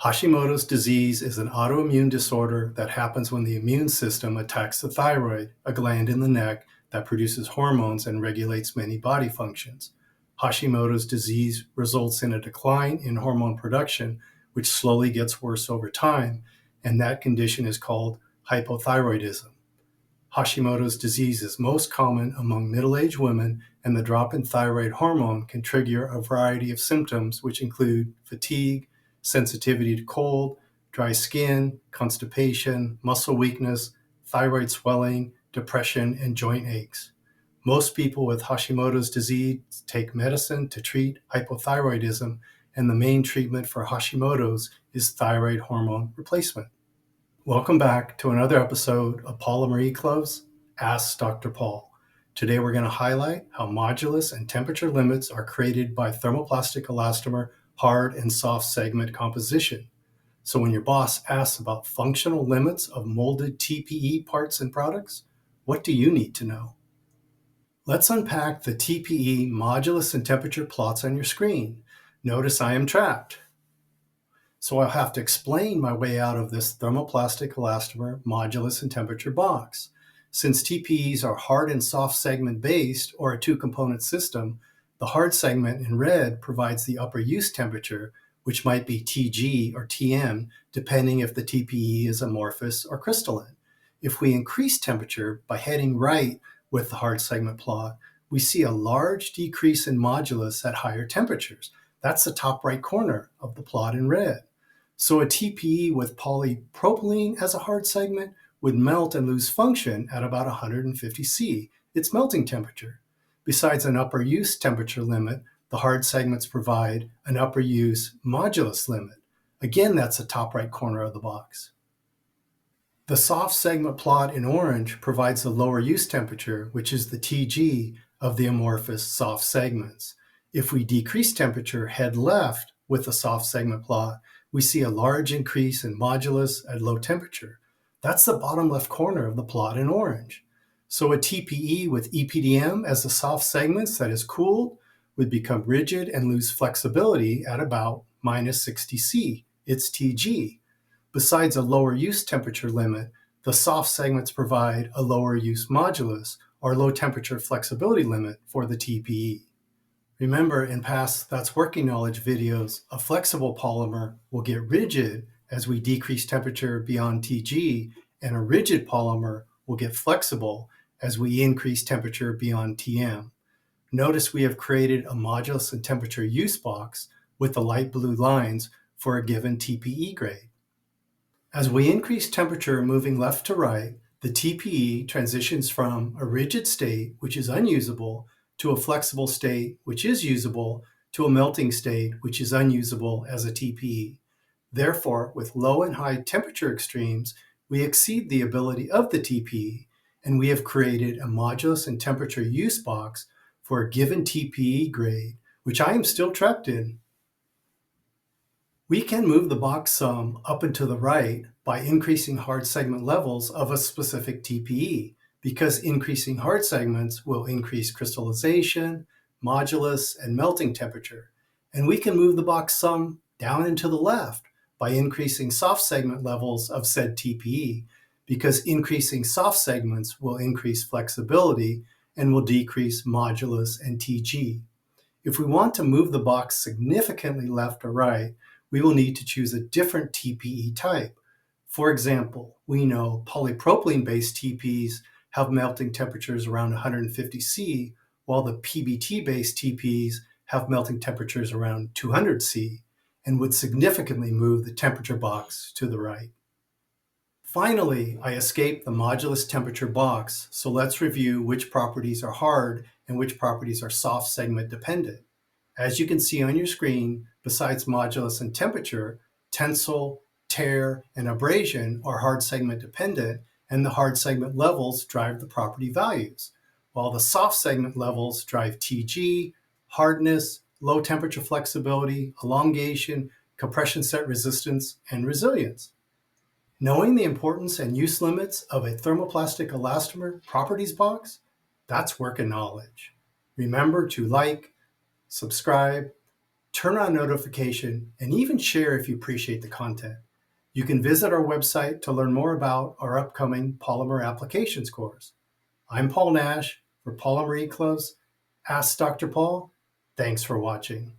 Hashimoto's disease is an autoimmune disorder that happens when the immune system attacks the thyroid, a gland in the neck that produces hormones and regulates many body functions. Hashimoto's disease results in a decline in hormone production, which slowly gets worse over time, and that condition is called hypothyroidism. Hashimoto's disease is most common among middle-aged women, and the drop in thyroid hormone can trigger a variety of symptoms, which include fatigue, sensitivity to cold, dry skin, constipation, muscle weakness, thyroid swelling, depression, and joint aches. Most people with Hashimoto's disease take medicine to treat hypothyroidism, and the main treatment for Hashimoto's is thyroid hormone replacement. Welcome back to another episode of Paula Marie Clove's Ask Dr. Paul. Today we're going to highlight how modulus and temperature limits are created by thermoplastic elastomer hard and soft segment composition. So when your boss asks about functional limits of molded TPE parts and products, what do you need to know? Let's unpack the TPE modulus and temperature plots on your screen. Notice I am trapped. So I'll have to explain my way out of this thermoplastic elastomer modulus and temperature box. Since TPEs are hard and soft segment based, or a two-component system, the hard segment in red provides the upper use temperature, which might be Tg or Tm, depending if the TPE is amorphous or crystalline. If we increase temperature by heading right with the hard segment plot, we see a large decrease in modulus at higher temperatures. That's the top right corner of the plot in red. So a TPE with polypropylene as a hard segment would melt and lose function at about 150 C, its melting temperature. Besides an upper use temperature limit, the hard segments provide an upper use modulus limit. Again, that's the top right corner of the box. The soft segment plot in orange provides the lower use temperature, which is the Tg of the amorphous soft segments. If we decrease temperature, head left with the soft segment plot, we see a large increase in modulus at low temperature. That's the bottom left corner of the plot in orange. So a TPE with EPDM as the soft segments that is cooled would become rigid and lose flexibility at about minus 60 C, its Tg. Besides a lower use temperature limit, the soft segments provide a lower use modulus or low temperature flexibility limit for the TPE. Remember, in past That's Working Knowledge videos, a flexible polymer will get rigid as we decrease temperature beyond Tg, and a rigid polymer will get flexible as we increase temperature beyond Tm. Notice we have created a modulus and temperature use box with the light blue lines for a given TPE grade. As we increase temperature moving left to right, the TPE transitions from a rigid state, which is unusable, to a flexible state, which is usable, to a melting state, which is unusable as a TPE. Therefore, with low and high temperature extremes, we exceed the ability of the TPE, and we have created a modulus and temperature use box for a given TPE grade, which I am still trapped in. We can move the box some up and to the right by increasing hard segment levels of a specific TPE, because increasing hard segments will increase crystallization, modulus, and melting temperature. And we can move the box some down and to the left by increasing soft segment levels of said TPE, because increasing soft segments will increase flexibility and will decrease modulus and Tg. If we want to move the box significantly left or right, we will need to choose a different TPE type. For example, we know polypropylene-based TPEs have melting temperatures around 150 C, while the PBT-based TPEs have melting temperatures around 200 C, and would significantly move the temperature box to the right. Finally, I escaped the modulus temperature box, so let's review which properties are hard and which properties are soft segment dependent. As you can see on your screen, besides modulus and temperature, tensile, tear, and abrasion are hard segment dependent, and the hard segment levels drive the property values, while the soft segment levels drive Tg, hardness, low temperature flexibility, elongation, compression set resistance, and resilience. Knowing the importance and use limits of a thermoplastic elastomer properties box, that's working knowledge. Remember to like, subscribe, turn on notification, and even share if you appreciate the content. You can visit our website to learn more about our upcoming polymer applications course. I'm Paul Nash for Polymer Eclose. Ask Dr. Paul. Thanks for watching.